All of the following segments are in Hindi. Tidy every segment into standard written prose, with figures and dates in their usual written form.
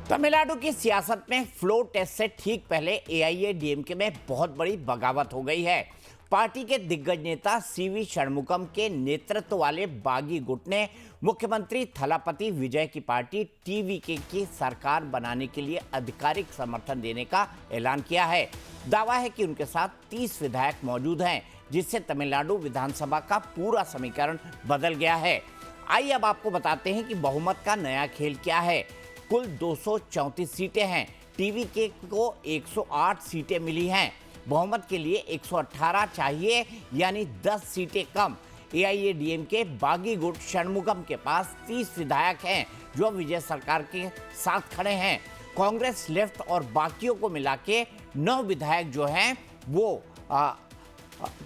तमिलनाडु की सियासत में फ्लोर टेस्ट से ठीक पहले एआईएडीएमके में बहुत बड़ी बगावत हो गई है। पार्टी के दिग्गज नेता सीवी षणमुगम के नेतृत्व वाले बागी गुट ने मुख्यमंत्री थलापति विजय की पार्टी टीवीके की सरकार बनाने के लिए आधिकारिक समर्थन देने का ऐलान किया है। दावा है कि उनके साथ 30 विधायक मौजूद हैं, जिससे तमिलनाडु विधानसभा का पूरा समीकरण बदल गया है। आइए अब आपको बताते हैं कि बहुमत का नया खेल क्या है। कुल 234 सीटें हैं। टीवीके को 108 सीटें मिली हैं। बहुमत के लिए 118 चाहिए, यानी 10 सीटें कम। एआईएडीएमके बागी गुट षणमुगम के पास 30 विधायक हैं, जो विजय सरकार के साथ खड़े हैं। कांग्रेस, लेफ्ट और बाकियों को मिला के 9 विधायक जो हैं वो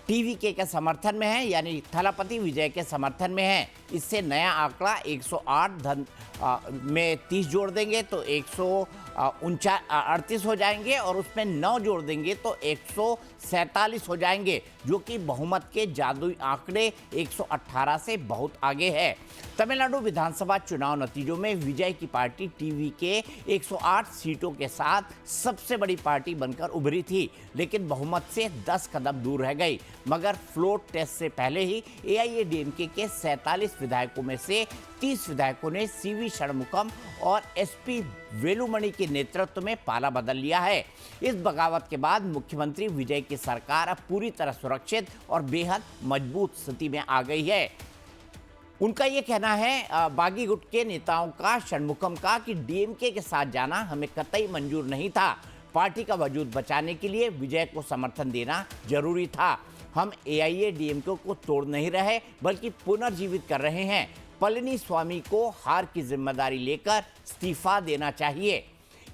टीवीके के समर्थन में है, यानी थलापति विजय के समर्थन में है। इससे नया आंकड़ा 108 में 30 जोड़ देंगे तो 138 हो जाएंगे, और उसमें 9 जोड़ देंगे तो 147 हो जाएंगे, जो कि बहुमत के जादुई आंकड़े 118 से बहुत आगे है। तमिलनाडु विधानसभा चुनाव नतीजों में विजय की पार्टी टीवीके 108 सीटों के साथ सबसे बड़ी पार्टी बनकर उभरी थी, लेकिन बहुमत से 10 कदम दूर रह गई। मगर फ्लोर टेस्ट से पहले ही एआईएडीएमके के 47 विधायकों में से 30 विधायकों ने सीवी षणमुगम और एसपी वेलुमणि के नेतृत्व में पाला बदल लिया है। इस बगावत के बाद मुख्यमंत्री विजय की सरकार अब पूरी तरह सुरक्षित और बेहद मजबूत स्थिति में आ गई है। उनका ये कहना है, बागी गुट के नेताओं का, षणमुगम का, कि डीएमके के साथ जाना हमें कतई मंजूर नहीं था। पार्टी का वजूद बचाने के लिए विजय को समर्थन देना जरूरी था। हम एआईएडीएमके को तोड़ नहीं रहे, बल्कि पुनर्जीवित कर रहे हैं। पलनीस्वामी को हार की जिम्मेदारी लेकर इस्तीफा देना चाहिए।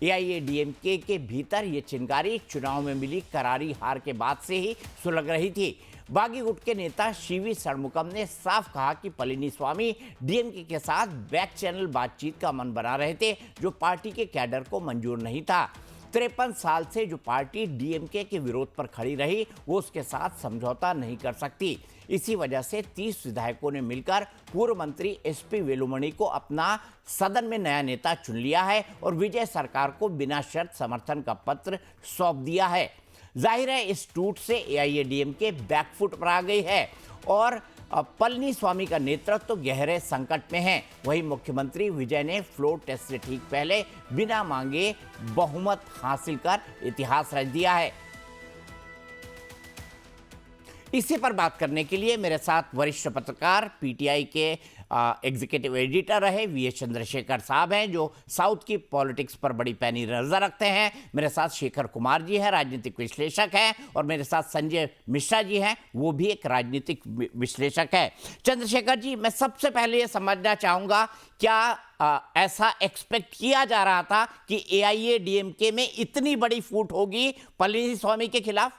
एआईएडीएमके के भीतर ये चिंगारी चुनाव में मिली करारी हार के बाद से ही सुलग रही थी। बागी गुट के नेता सीवी षणमुगम ने साफ कहा कि पलनीस्वामी डीएमके के साथ बैक चैनल बातचीत का मन बना रहे थे, जो पार्टी के कैडर को मंजूर नहीं था। 53 साल से जो पार्टी डीएमके के विरोध पर खड़ी रही, वो उसके साथ समझौता नहीं कर सकती। इसी वजह से 30 विधायकों ने मिलकर पूर्व मंत्री एसपी वेलुमणि को अपना सदन में नया नेता चुन लिया है और विजय सरकार को बिना शर्त समर्थन का पत्र सौंप दिया है। जाहिर है, इस टूट से एआईएडीएमके बैकफुट पर आ गई है और पलनीस्वामी का नेतृत्व गहरे संकट में है। वहीं मुख्यमंत्री विजय ने फ्लोर टेस्ट से ठीक पहले बिना मांगे बहुमत हासिल कर इतिहास रच दिया है। इसी पर बात करने के लिए मेरे साथ वरिष्ठ पत्रकार, पीटीआई के एग्जीक्यूटिव एडिटर रहे वीएस चंद्रशेखर साहब हैं, जो साउथ की पॉलिटिक्स पर बड़ी पैनी नजर रखते हैं। मेरे साथ शेखर कुमार जी हैं, राजनीतिक विश्लेषक हैं, और मेरे साथ संजय मिश्रा जी हैं, वो भी एक राजनीतिक विश्लेषक है। चंद्रशेखर जी, मैं सबसे पहले ये समझना चाहूँगा, क्या ऐसा एक्सपेक्ट किया जा रहा था कि एआईएडीएमके में इतनी बड़ी फूट होगी पलनीस्वामी के खिलाफ?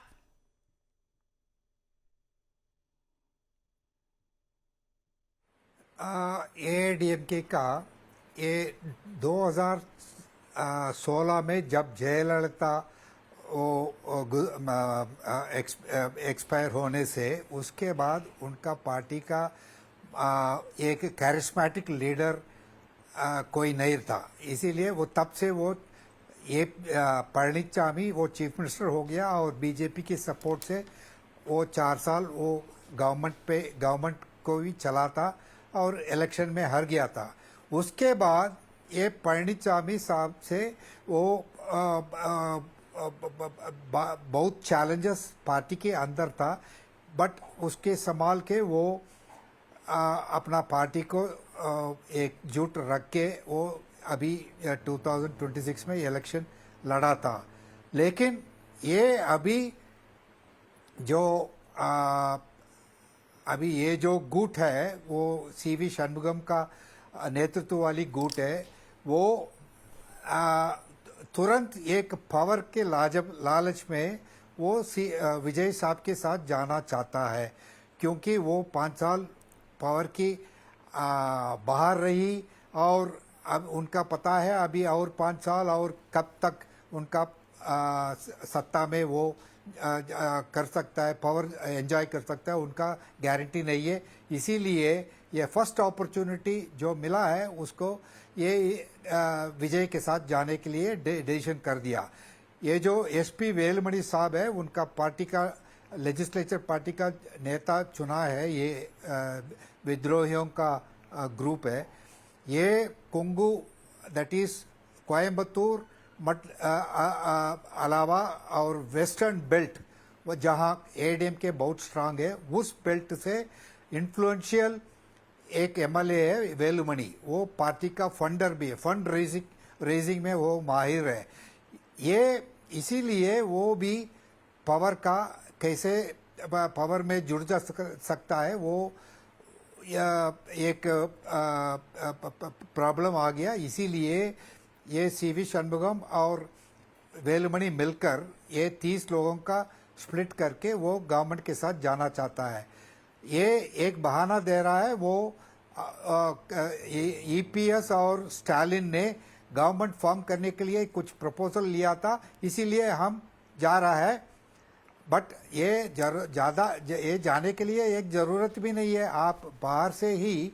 एआईएडीएमके का ये 2016 में जब जयललिता एक्सपायर होने से उसके बाद उनका पार्टी का एक कैरिस्मेटिक लीडर कोई नहीं था। इसीलिए वो तब से वो ये पलनीस्वामी वो चीफ मिनिस्टर हो गया और बीजेपी के सपोर्ट से वो 4 साल वो गवर्नमेंट को भी चलाता और इलेक्शन में हार गया था। उसके बाद ये पलनीस्वामी साहब से वो बहुत चैलेंजेस पार्टी के अंदर था, बट उसके संभाल के वो अपना पार्टी को एकजुट रख के वो अभी 2026 में इलेक्शन लड़ा था। लेकिन ये अभी ये जो गुट है, वो सीवी षणमुगम का नेतृत्व वाली गुट है, वो तुरंत एक पावर के लालच में वो विजय साहब के साथ जाना चाहता है, क्योंकि वो 5 साल पावर की बाहर रही और अब उनका पता है अभी और 5 साल और कब तक उनका सत्ता में वो कर सकता है, पावर एंजॉय कर सकता है, उनका गारंटी नहीं है। इसीलिए ये फर्स्ट अपॉर्चुनिटी जो मिला है उसको ये विजय के साथ जाने के लिए डिसीजन कर दिया। ये जो एसपी वेलमणि साहब है, उनका पार्टी का लेजिस्लेचर पार्टी का नेता चुना है, ये विद्रोहियों का ग्रुप है। ये कोंगू दैट इज कोयम्बतूर अलावा और वेस्टर्न बेल्ट, वो जहाँ एडीएमके बहुत स्ट्रांग है, उस बेल्ट से इन्फ्लुएंशियल एक एमएलए है वेलुमणि, वो पार्टी का फंडर भी है, फंड रेजिंग में वो माहिर है। ये इसीलिए वो भी पावर का कैसे पावर में जुड़ जा सकता है, वो एक प्रॉब्लम आ गया। इसीलिए ये सीवी षणमुगम और वेलुमणि मिलकर ये 30 लोगों का स्प्लिट करके वो गवर्नमेंट के साथ जाना चाहता है। ये एक बहाना दे रहा है। वो ईपीएस और स्टालिन ने गवर्नमेंट फॉर्म करने के लिए कुछ प्रपोजल लिया था, इसीलिए हम जा रहा है। बट ये ज़्यादा ये जाने के लिए एक ज़रूरत भी नहीं है। आप बाहर से ही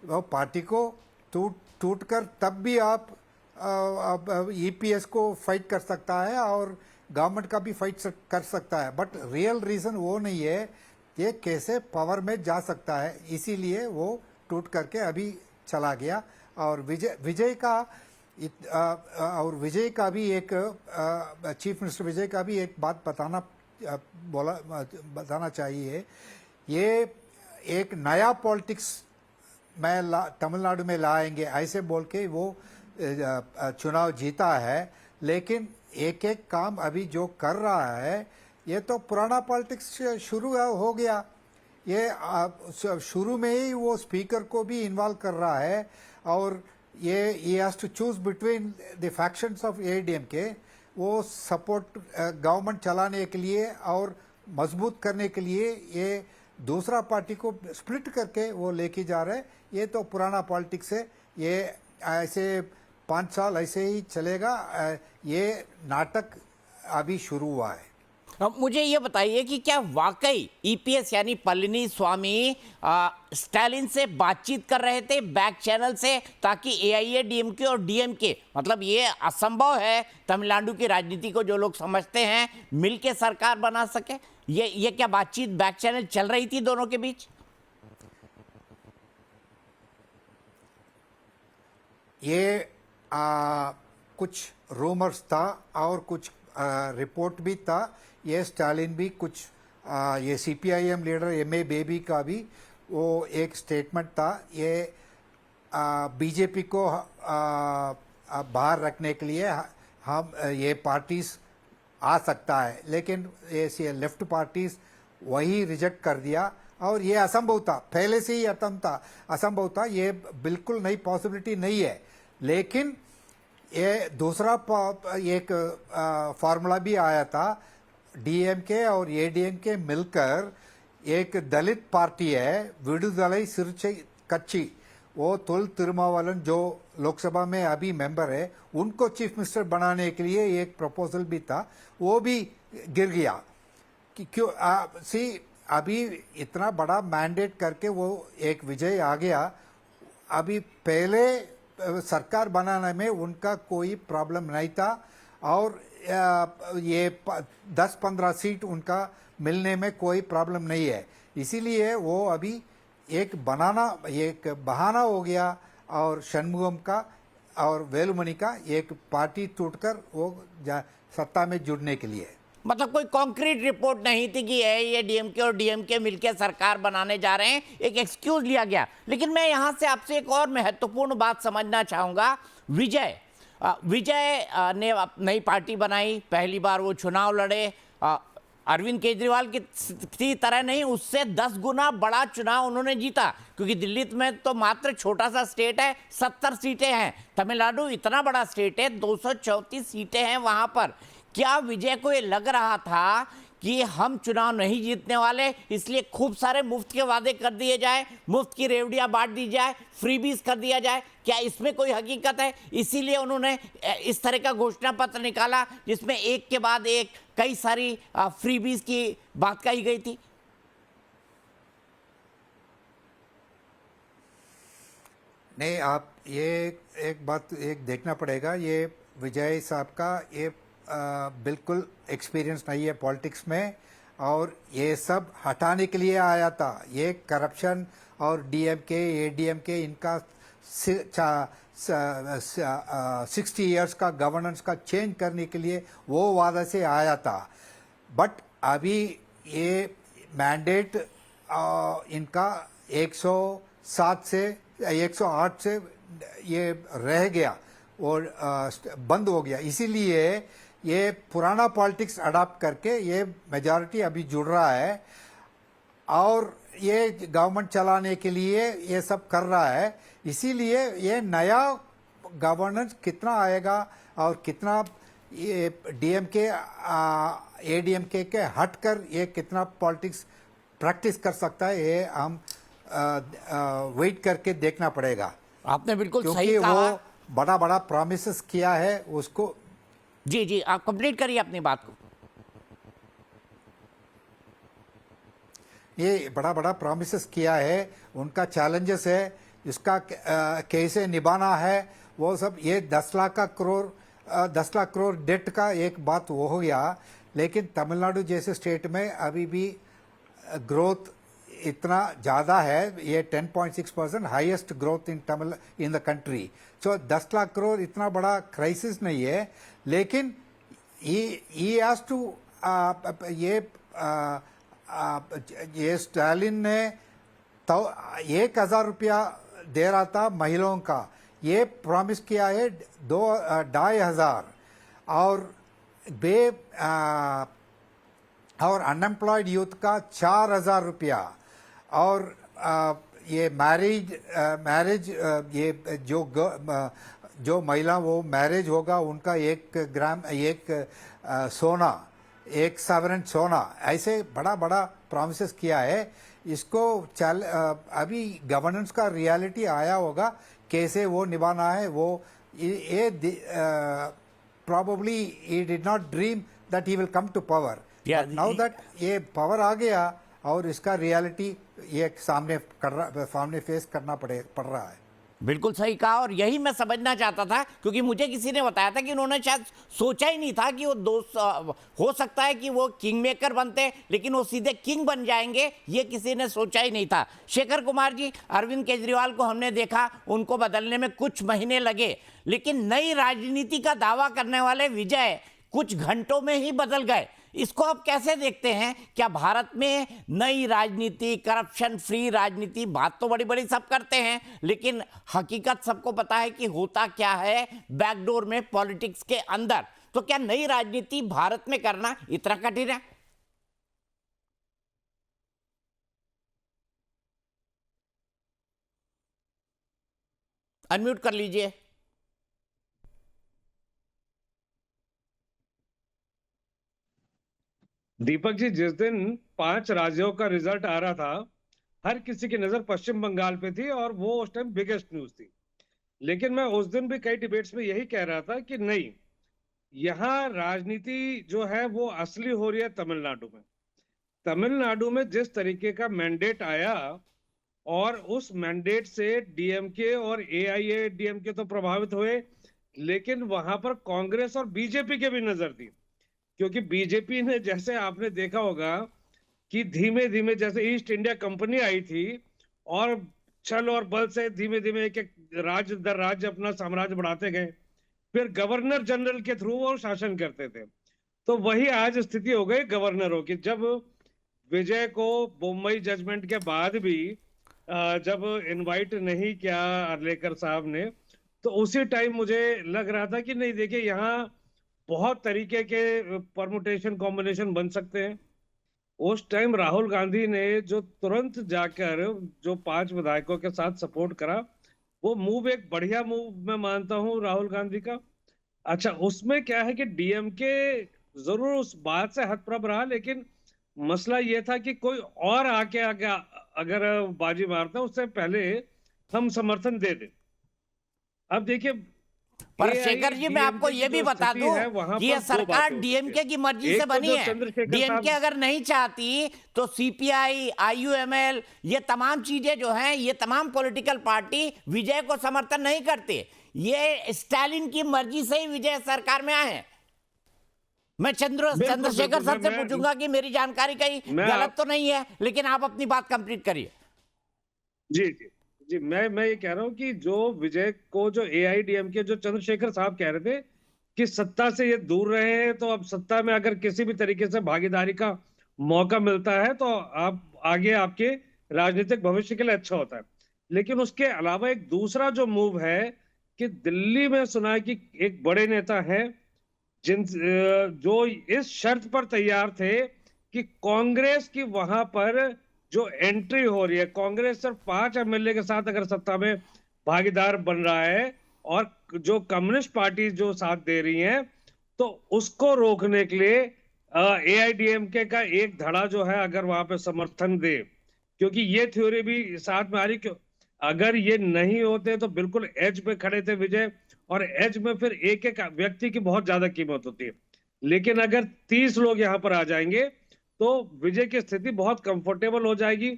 वो पार्टी को टूट कर तब भी आप ईपीएस को फाइट कर सकता है और गवर्नमेंट का भी फाइट कर सकता है। बट रियल रीज़न वो नहीं है, ये कैसे पावर में जा सकता है, इसीलिए वो टूट करके अभी चला गया। और विजय का भी एक चीफ मिनिस्टर विजय का भी एक बात बताना चाहिए। ये एक नया पॉलिटिक्स में तमिलनाडु में लाएंगे ऐसे बोल के वो चुनाव जीता है, लेकिन एक एक काम अभी जो कर रहा है ये तो पुराना पॉलिटिक्स शुरू हो गया। ये शुरू में ही वो स्पीकर को भी इन्वॉल्व कर रहा है और ये has to choose between the factions of ADMK. वो सपोर्ट गवर्नमेंट चलाने के लिए और मजबूत करने के लिए ये दूसरा पार्टी को स्प्लिट करके वो लेके जा रहे हैं। ये तो पुराना पॉलिटिक्स है, ये ऐसे 5 साल ऐसे ही चलेगा। ये नाटक अभी शुरू हुआ है। मुझे ये बताइए कि क्या वाकई ईपीएस यानी पलनी स्वामी स्टालिन से बातचीत कर रहे थे बैक चैनल से, ताकि एआईएडीएमके और डीएमके, मतलब ये असंभव है तमिलनाडु की राजनीति को जो लोग समझते हैं, मिलके सरकार बना सके? ये क्या बातचीत बैक चैनल चल रही थी दोनों के बीच? ये कुछ रूमर्स था और कुछ रिपोर्ट भी था। ये स्टालिन भी कुछ ये सीपीआईएम लीडर एमए बेबी का भी वो एक स्टेटमेंट था। ये बीजेपी को बाहर रखने के लिए हम ये पार्टीज आ सकता है, लेकिन ये लेफ्ट पार्टीज वही रिजेक्ट कर दिया और ये असंभव था, पहले से ही असंभव था। ये बिल्कुल नई पॉसिबिलिटी नहीं है। लेकिन ये दूसरा एक फार्मूला भी आया था, डीएमके और एडीएमके मिलकर एक दलित पार्टी है विडुदलाई सिरुचै कच्ची, वो तुल तिरुमावलन जो लोकसभा में अभी मेंबर है, उनको चीफ मिनिस्टर बनाने के लिए एक प्रपोजल भी था, वो भी गिर गया। कि क्यों अभी इतना बड़ा मैंडेट करके वो एक विजय आ गया। अभी पहले सरकार बनाने में उनका कोई प्रॉब्लम नहीं था और ये 10-15 सीट उनका मिलने में कोई प्रॉब्लम नहीं है। इसीलिए वो अभी एक बहाना हो गया और षणमुगम का और वेलुमणि का एक पार्टी टूटकर वो सत्ता में जुड़ने के लिए। मतलब कोई कॉन्क्रीट रिपोर्ट नहीं थी कि ये डीएमके और डीएमके मिलकर सरकार बनाने जा रहे हैं, एक एक्सक्यूज लिया गया। लेकिन मैं यहां से आपसे एक और महत्वपूर्ण बात समझना चाहूंगा। विजय ने नई पार्टी बनाई, पहली बार वो चुनाव लड़े, अरविंद केजरीवाल की तरह नहीं, उससे 10 गुना बड़ा चुनाव उन्होंने जीता, क्योंकि दिल्ली में तो मात्र छोटा सा स्टेट है, 70 सीटें हैं। तमिलनाडु इतना बड़ा स्टेट है, 234 सीटें हैं वहां पर। क्या विजय को ये लग रहा था कि हम चुनाव नहीं जीतने वाले, इसलिए खूब सारे मुफ्त के वादे कर दिए जाए, मुफ्त की रेवड़ियां बांट दी जाए, फ्रीबीज कर दिया जाए? क्या इसमें कोई हकीकत है? इसीलिए उन्होंने इस तरह का घोषणा पत्र निकाला जिसमें एक के बाद एक कई सारी फ्रीबीज की बात कही गई थी। नहीं, आप ये एक बात एक देखना पड़ेगा, ये विजय साहब का ये बिल्कुल एक्सपीरियंस नहीं है पॉलिटिक्स में, और ये सब हटाने के लिए आया था। ये करप्शन और डीएमके एडीएमके इनका 60 इयर्स का गवर्नेंस का चेंज करने के लिए वो वादा से आया था। बट अभी ये मैंडेट इनका 107 से 108 से ये रह गया और बंद हो गया। इसीलिए ये पुराना पॉलिटिक्स अडॉप्ट करके ये मेजॉरिटी अभी जुड़ रहा है और ये गवर्नमेंट चलाने के लिए ये सब कर रहा है। इसीलिए ये नया गवर्नेंस कितना आएगा और कितना ये डीएमके एडीएमके के हटकर ये कितना पॉलिटिक्स प्रैक्टिस कर सकता है, ये हम वेट करके देखना पड़ेगा। आपने बिल्कुल क्योंकि सही कहा। वो बड़ा बड़ा प्रॉमिसेस किया है उसको। जी जी, आप कंप्लीट करिए अपनी बात को। ये बड़ा बड़ा प्रॉमिसेस किया है, उनका चैलेंजेस है, इसका कैसे निभाना है वो सब। ये 10 लाख करोड़ डेट का एक बात वो हो गया। लेकिन तमिलनाडु जैसे स्टेट में अभी भी ग्रोथ इतना ज़्यादा है, ये 10.6% highest growth in the country. So 10 lakh crore इतना बड़ा क्राइसिस नहीं है, लेकिन he has to ये स्टालिन ने तो 1,000 रुपया दे रहा था महिलाओं का, ये प्रॉमिस किया है 2,500 और और अनएम्प्लॉयड यूथ का 4,000 रुपया और ये मैरिज ये जो महिला वो मैरिज होगा उनका 1 ग्राम सोना, 1 सवरन सोना, ऐसे बड़ा बड़ा प्रॉमिसेस किया है। इसको अभी गवर्नेंस का रियलिटी आया होगा, कैसे वो निभाना है वो। ये probably he did not dream that he will come to power. Yeah, But now that ये पावर आ गया और इसका रियलिटी ये सामने फेस करना पड़ रहा है। बिल्कुल सही कहा, और यही मैं समझना चाहता था, क्योंकि मुझे किसी ने बताया था कि उन्होंने शायद सोचा ही नहीं था कि वो हो सकता है कि वो किंग मेकर बनते, लेकिन वो सीधे किंग बन जाएंगे, ये किसी ने सोचा ही नहीं था। शेखर कुमार जी, अरविंद केजरीवाल को हमने देखा, उनको बदलने में कुछ महीने लगे, लेकिन नई राजनीति का दावा करने वाले विजय कुछ घंटों में ही बदल गए। इसको आप कैसे देखते हैं? क्या भारत में नई राजनीति, करप्शन फ्री राजनीति, बात तो बड़ी बड़ी सब करते हैं, लेकिन हकीकत सबको पता है कि होता क्या है बैकडोर में, पॉलिटिक्स के अंदर। तो क्या नई राजनीति भारत में करना इतना कठिन है? अनम्यूट कर लीजिए। दीपक जी, जिस दिन 5 राज्यों का रिजल्ट आ रहा था, हर किसी की नजर पश्चिम बंगाल पे थी और वो उस टाइम बिगेस्ट न्यूज थी। लेकिन मैं उस दिन भी कई डिबेट्स में यही कह रहा था कि नहीं, यहाँ राजनीति जो है वो असली हो रही है तमिलनाडु में। तमिलनाडु में जिस तरीके का मैंडेट आया और उस मैंडेट से डीएमके और एआईएडीएमके तो प्रभावित हुए, लेकिन वहां पर कांग्रेस और बीजेपी के भी नजर थी। क्योंकि बीजेपी ने, जैसे आपने देखा होगा कि धीमे धीमे जैसे ईस्ट इंडिया कंपनी आई थी और छल और बल से धीमे धीमे एक एक राज्य दर राज्य अपना साम्राज्य बढ़ाते गए, फिर गवर्नर जनरल के थ्रू वो शासन करते थे। तो वही आज स्थिति हो गई गवर्नरों की। जब विजय को मुंबई जजमेंट के बाद भी जब इनवाइट नहीं किया अर्लेकर साहब ने, तो उसी टाइम मुझे लग रहा था कि नहीं, देखिए यहाँ बहुत तरीके के परमुटेशन कॉम्बिनेशन बन सकते हैं। उस टाइम राहुल गांधी ने जो तुरंत जाकर जो 5 विधायकों के साथ सपोर्ट करा, वो मूव एक बढ़िया मूव मैं मानता हूं राहुल गांधी का। अच्छा, उसमें क्या है कि डीएमके जरूर उस बात से हतप्रभ रहा, लेकिन मसला ये था कि कोई और आके अगर बाजी मारता उससे पहले हम समर्थन दे दें। अब देखिए, पर शेखर जी मैं आपको ये भी बता दूं कि ये सरकार डीएमके की मर्जी से बनी है। डीएमके अगर नहीं चाहती तो सीपीआई, आईयूएमएल, ये तमाम चीजें जो हैं, ये तमाम पॉलिटिकल पार्टी विजय को समर्थन नहीं करते। ये स्टालिन की मर्जी से ही विजय सरकार में आए हैं। मैं चंद्रशेखर सर से पूछूंगा कि मेरी जानकारी कहीं गलत तो नहीं है, लेकिन आप अपनी बात कंप्लीट करिए। जी जी जी, मैं ये कह रहा हूं कि जो विजय को, जो एआईडीएमके, जो चंद्रशेखर साहब कह रहे थे कि सत्ता से ये दूर रहे हैं, तो अब सत्ता में अगर किसी भी तरीके से भागीदारी का मौका मिलता है तो आप आगे, आपके राजनीतिक भविष्य के लिए अच्छा होता है। लेकिन उसके अलावा एक दूसरा जो मूव है कि दिल्ली में सुना है कि एक बड़े नेता हैं जो इस शर्त पर तैयार थे कि कांग्रेस की वहां पर जो एंट्री हो रही है, कांग्रेस सिर्फ 5 एमएलए के साथ अगर सत्ता में भागीदार बन रहा है और जो कम्युनिस्ट पार्टी जो साथ दे रही हैं, तो उसको रोकने के लिए एआईडीएमके का एक धड़ा जो है अगर वहां पे समर्थन दे, क्योंकि ये थ्योरी भी साथ में आ रही, क्यों अगर ये नहीं होते तो बिल्कुल एज पे खड़े थे विजय, और एज में फिर एक एक व्यक्ति की बहुत ज्यादा कीमत होती है। लेकिन अगर 30 लोग यहां पर आ जाएंगे तो विजय की स्थिति बहुत कंफर्टेबल हो जाएगी।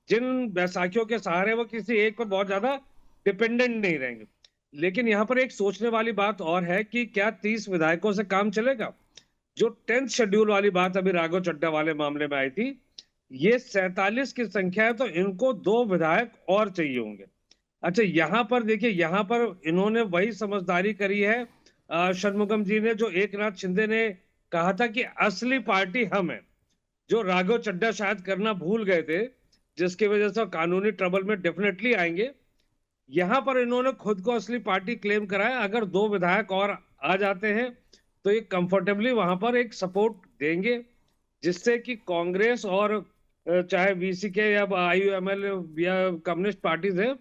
जिन बैसाखियों के सहारे वो किसी एक पर बहुत ज्यादा डिपेंडेंट नहीं रहेंगे। लेकिन यहाँ पर एक सोचने वाली बात और है कि क्या 30 विधायकों से काम चलेगा? जो 10th शेड्यूल वाली बात अभी राघव चड्ढा वाले मामले में आई थी, ये 47 की संख्या है, तो इनको 2 विधायक और चाहिए होंगे। अच्छा, यहाँ पर देखिए, यहाँ पर इन्होंने वही समझदारी करी है षणमुगम जी ने, जो एकनाथ शिंदे ने कहा था कि असली पार्टी हम है, जो राघव चड्ढा शायद करना भूल गए थे, जिसकी वजह से कानूनी ट्रबल में डेफिनेटली आएंगे। यहां पर इन्होंने खुद को असली पार्टी क्लेम कराया। अगर 2 विधायक और आ जाते हैं तो ये कंफर्टेबली वहां पर एक सपोर्ट देंगे, जिससे कि कांग्रेस और चाहे वीसीके या आईयूएमएल या कम्युनिस्ट पार्टीज है,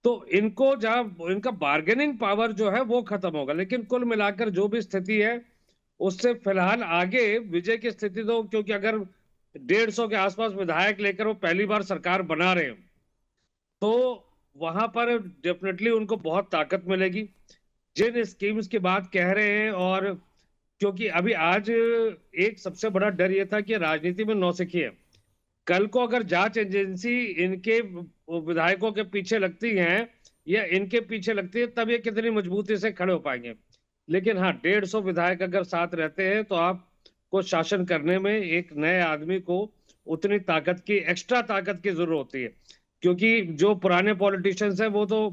तो इनको जहां इनका बार्गेनिंग पावर जो है वो खत्म होगा। लेकिन कुल मिलाकर जो भी स्थिति है उससे फिलहाल आगे विजय की स्थिति, तो क्योंकि अगर 150 के आसपास विधायक लेकर वो पहली बार सरकार बना रहे हैं, तो वहां पर डेफिनेटली उनको बहुत ताकत मिलेगी। जिन स्कीम्स की बात कह रहे हैं, और क्योंकि अभी आज एक सबसे बड़ा डर ये था कि राजनीति में नौसिखी है, कल को अगर जांच एजेंसी इनके विधायकों के पीछे लगती है या इनके पीछे लगती है, तब ये कितनी मजबूती से खड़े हो पाएंगे। लेकिन हाँ, 150 विधायक अगर साथ रहते हैं तो आपको शासन करने में एक नए आदमी को उतनी ताकत की, एक्स्ट्रा ताकत की जरूरत होती है, क्योंकि जो पुराने पॉलिटिशियंस हैं वो तो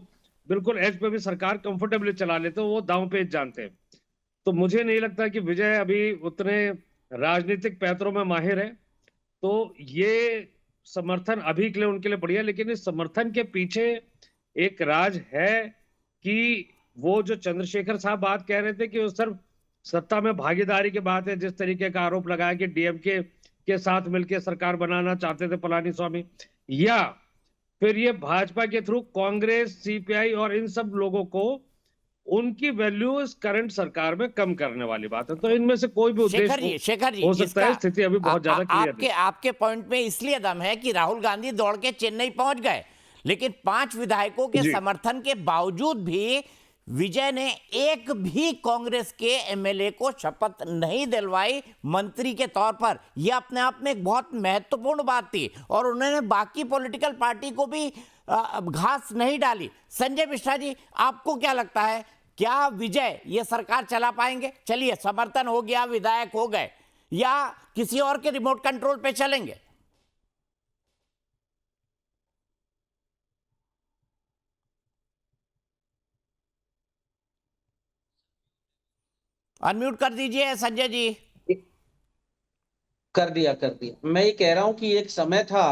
बिल्कुल एज पे भी सरकार कंफर्टेबली चला लेते हैं, वो दांव पेच जानते हैं। तो मुझे नहीं लगता कि विजय अभी उतने राजनीतिक पैतरों में माहिर है, तो ये समर्थन अभी के लिए उनके लिए बढ़िया। लेकिन इस समर्थन के पीछे एक राज है कि वो जो चंद्रशेखर साहब बात कह रहे थे कि वो सिर्फ सत्ता में भागीदारी की बात है, जिस तरीके का आरोप लगाया कि डीएमके के साथ मिलकर सरकार बनाना चाहते थे पलानीस्वामी, या फिर ये भाजपा के थ्रू कांग्रेस, सीपीआई और इन सब लोगों को उनकी वैल्यू इस करंट सरकार में कम करने वाली बात है। तो इनमें से कोई भी उद्देश्य शेखर जी हो सकता है। स्थिति अभी बहुत ज्यादा क्लियर आपके पॉइंट में इसलिए दम है कि राहुल गांधी दौड़ के चेन्नई पहुंच गए, लेकिन 5 विधायकों के समर्थन के बावजूद भी विजय ने एक भी कांग्रेस के एमएलए को शपथ नहीं दिलवाई मंत्री के तौर पर। यह अपने आप में एक बहुत महत्वपूर्ण बात थी, और उन्होंने बाकी पॉलिटिकल पार्टी को भी घास नहीं डाली। संजय मिश्रा जी, आपको क्या लगता है, क्या विजय ये सरकार चला पाएंगे? चलिए, समर्थन हो गया, विधायक हो गए, या किसी और के रिमोट कंट्रोल पे चलेंगे? अनम्यूट कर दीजिए संजय जी। कर दिया। मैं ये कह रहा हूं कि एक समय था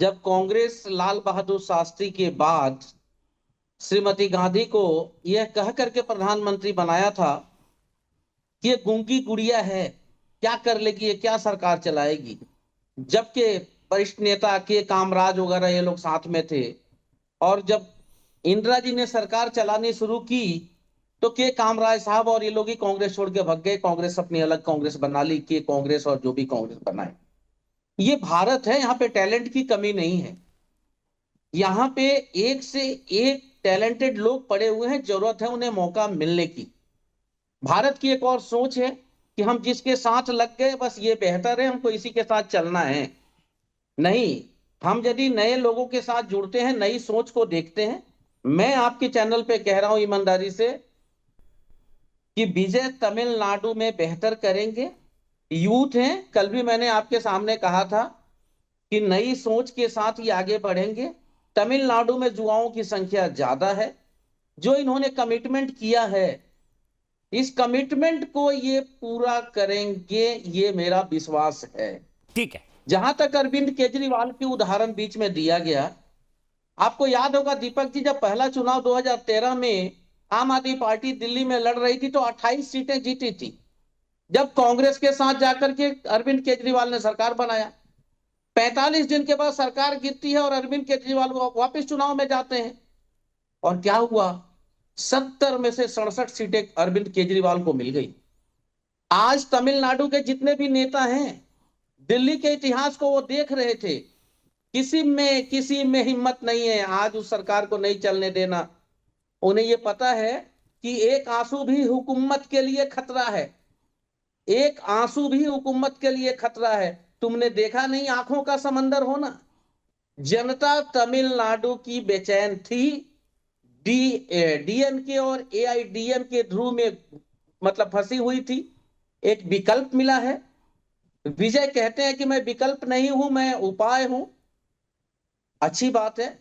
जब कांग्रेस लाल बहादुर शास्त्री के बाद श्रीमती गांधी को यह कह करके प्रधानमंत्री बनाया था कि ये गूंगी गुड़िया है, क्या कर लेगी, ये क्या सरकार चलाएगी। जबकि वरिष्ठ नेता के कामराज वगैरह ये लोग साथ में थे, और जब इंदिरा जी ने सरकार चलानी शुरू की तो के कामराज साहब और ये लोग ही कांग्रेस छोड़ के भाग गए। कांग्रेस अपनी अलग कांग्रेस बना ली, के कांग्रेस और जो भी कांग्रेस बनाए। ये भारत है, यहाँ पे टैलेंट की कमी नहीं है। यहाँ पे एक से एक टैलेंटेड लोग पड़े हुए हैं, जरूरत है उन्हें मौका मिलने की। भारत की एक और सोच है कि हम जिसके साथ लग गए बस ये बेहतर है, हमको इसी के साथ चलना है। नहीं, हम यदि नए लोगों के साथ जुड़ते हैं, नई सोच को देखते हैं, मैं आपके चैनल पे कह रहा हूं ईमानदारी से कि विजय तमिलनाडु में बेहतर करेंगे। यूथ हैं, कल भी मैंने आपके सामने कहा था कि नई सोच के साथ ही आगे बढ़ेंगे। तमिलनाडु में युवाओं की संख्या ज्यादा है। जो इन्होंने कमिटमेंट किया है, इस कमिटमेंट को ये पूरा करेंगे, ये मेरा विश्वास है। ठीक है। जहां तक अरविंद केजरीवाल की उदाहरण बीच में दिया गया, आपको याद होगा दीपक जी, जब पहला चुनाव 2013 में आम आदमी पार्टी दिल्ली में लड़ रही थी तो 28 सीटें जीती थी। जब कांग्रेस के साथ जाकर के अरविंद केजरीवाल ने सरकार बनाया, 45 दिन के बाद सरकार गिरती है और अरविंद केजरीवाल वापस चुनाव में जाते हैं। और क्या हुआ? 70 में से 67 सीटें अरविंद केजरीवाल को मिल गई। आज तमिलनाडु के जितने भी नेता हैं, दिल्ली के इतिहास को वो देख रहे थे, किसी में हिम्मत नहीं है आज उस सरकार को नहीं चलने देना। उन्हें ये पता है कि एक आंसू भी हुकूमत के लिए खतरा है, एक आंसू भी हुकूमत के लिए खतरा है। तुमने देखा नहीं आंखों का समंदर होना? जनता तमिलनाडु की बेचैन थी। डीएमके और एआईडीएमके ध्रुव में मतलब फंसी हुई थी। एक विकल्प मिला है। विजय कहते हैं कि मैं विकल्प नहीं हूं, मैं उपाय हूं। अच्छी बात है,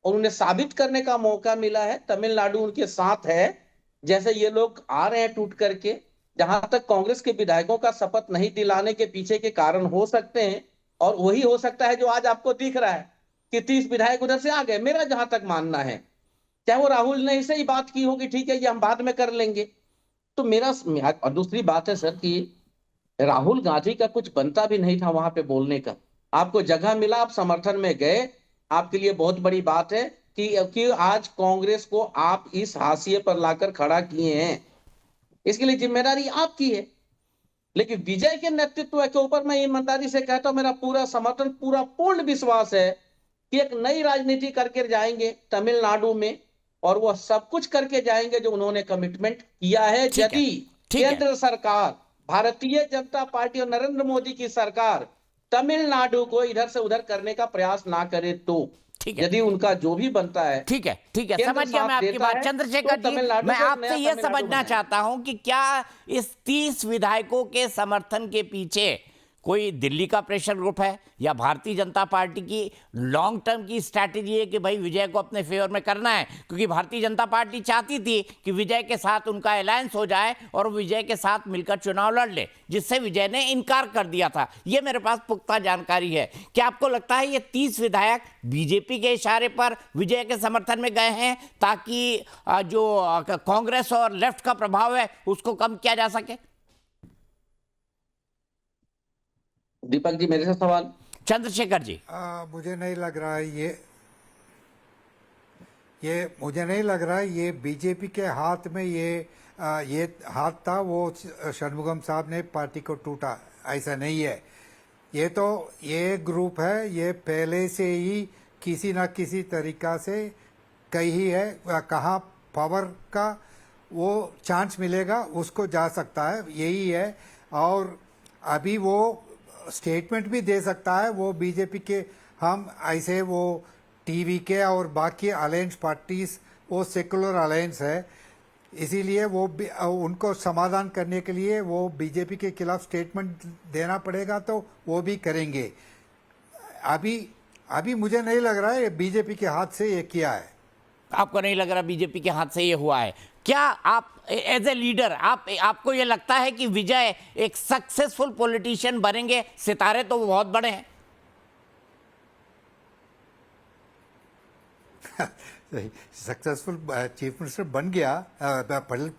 और उन्हें साबित करने का मौका मिला है। तमिलनाडु उनके साथ है। जैसे ये लोग आ रहे हैं टूट करके, जहां तक कांग्रेस के विधायकों का शपथ नहीं दिलाने के पीछे के कारण हो सकते हैं, और वही हो सकता है जो आज आपको दिख रहा है कि 30 विधायक उधर से आ गए। मेरा जहां तक मानना है, चाहे वो राहुल ने ऐसे ही बात की होगी, ठीक है ये हम बाद में कर लेंगे, तो मेरा। और दूसरी बात है सर कि राहुल गांधी का कुछ बनता भी नहीं था वहां पे बोलने का। आपको जगह मिला, आप समर्थन में गए, आपके लिए बहुत बड़ी बात है कि आज कांग्रेस को आप इस हाशिए पर लाकर खड़ा किए हैं। इसके लिए जिम्मेदारी आपकी है। लेकिन विजय के नेतृत्व के ऊपर मैं ईमानदारी से कहता हूं, मेरा पूरा समर्थन, पूरा पूर्ण विश्वास है कि एक नई राजनीति करके जाएंगे तमिलनाडु में, और वह सब कुछ करके जाएंगे जो उन्होंने कमिटमेंट किया है। यदि केंद्र सरकार, भारतीय जनता पार्टी और नरेंद्र मोदी की सरकार तमिलनाडु को इधर से उधर करने का प्रयास ना करे तो, यदि उनका जो भी बनता है। ठीक है, ठीक है, समझ गया मैं आपकी बात। चंद्रशेखर जी, मैं आपसे यह समझना चाहता हूं कि क्या इस 30 विधायकों के समर्थन के पीछे कोई दिल्ली का प्रेशर ग्रुप है, या भारतीय जनता पार्टी की लॉन्ग टर्म की स्ट्रैटेजी है कि भाई विजय को अपने फेवर में करना है? क्योंकि भारतीय जनता पार्टी चाहती थी कि विजय के साथ उनका अलायंस हो जाए और विजय के साथ मिलकर चुनाव लड़ ले, जिससे विजय ने इनकार कर दिया था। ये मेरे पास पुख्ता जानकारी है। क्या आपको लगता है ये 30 विधायक बीजेपी के इशारे पर विजय के समर्थन में गए हैं ताकि जो कांग्रेस और लेफ्ट का प्रभाव है उसको कम किया जा सके? दीपक जी, मेरे से सवाल। चंद्रशेखर जी, मुझे नहीं लग रहा है ये मुझे नहीं लग रहा है ये बीजेपी के हाथ में ये हाथ था वो षणमुगम साहब ने पार्टी को टूटा, ऐसा नहीं है। ये ग्रुप है, ये पहले से ही किसी ना किसी तरीका से कहीं है, कहाँ पावर का वो चांस मिलेगा उसको जा सकता है, यही है। और अभी वो स्टेटमेंट भी दे सकता है वो बीजेपी के, हम ऐसे वो टीवी के और बाकी अलायंस पार्टीज वो सेकुलर अलायंस है, इसीलिए वो उनको समाधान करने के लिए वो बीजेपी के खिलाफ स्टेटमेंट देना पड़ेगा तो वो भी करेंगे। अभी मुझे नहीं लग रहा है बीजेपी के हाथ से ये किया है। आपको नहीं लग रहा बीजेपी के हाथ से ये हुआ है? क्या आप एज ए लीडर आपको ये लगता है कि विजय एक सक्सेसफुल पॉलिटिशियन बनेंगे? सितारे तो बहुत बड़े हैं। सक्सेसफुल चीफ मिनिस्टर बन गया,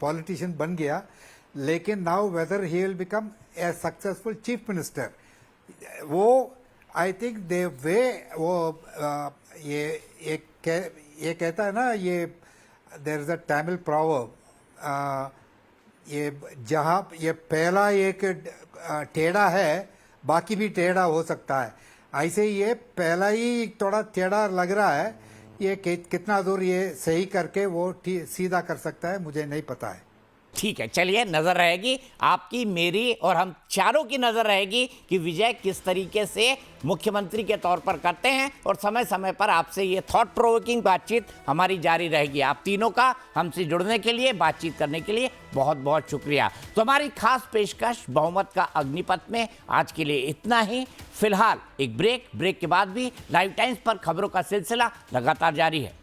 पॉलिटिशियन बन गया, लेकिन now whether he will become a successful chief minister, वो आई थिंक दे वे वो ये कहता है ना, ये there is a Tamil proverb, ये जहाँ ये पहला एक टेढ़ा है बाकी भी टेढ़ा हो सकता है, ऐसे ही ये पहला ही थोड़ा टेढ़ा लग रहा है, ये कितना दूर ये सही करके वो सीधा कर सकता है मुझे नहीं पता है। ठीक है, चलिए, नजर रहेगी आपकी, मेरी और हम चारों की नजर रहेगी कि विजय किस तरीके से मुख्यमंत्री के तौर पर करते हैं, और समय समय पर आपसे ये थॉट प्रोवोकिंग बातचीत हमारी जारी रहेगी। आप तीनों का हमसे जुड़ने के लिए, बातचीत करने के लिए बहुत बहुत शुक्रिया। तो हमारी खास पेशकश बहुमत का अग्निपथ में आज के लिए इतना ही। फिलहाल एक ब्रेक के बाद भी लाइव टाइम्स पर खबरों का सिलसिला लगातार जारी है।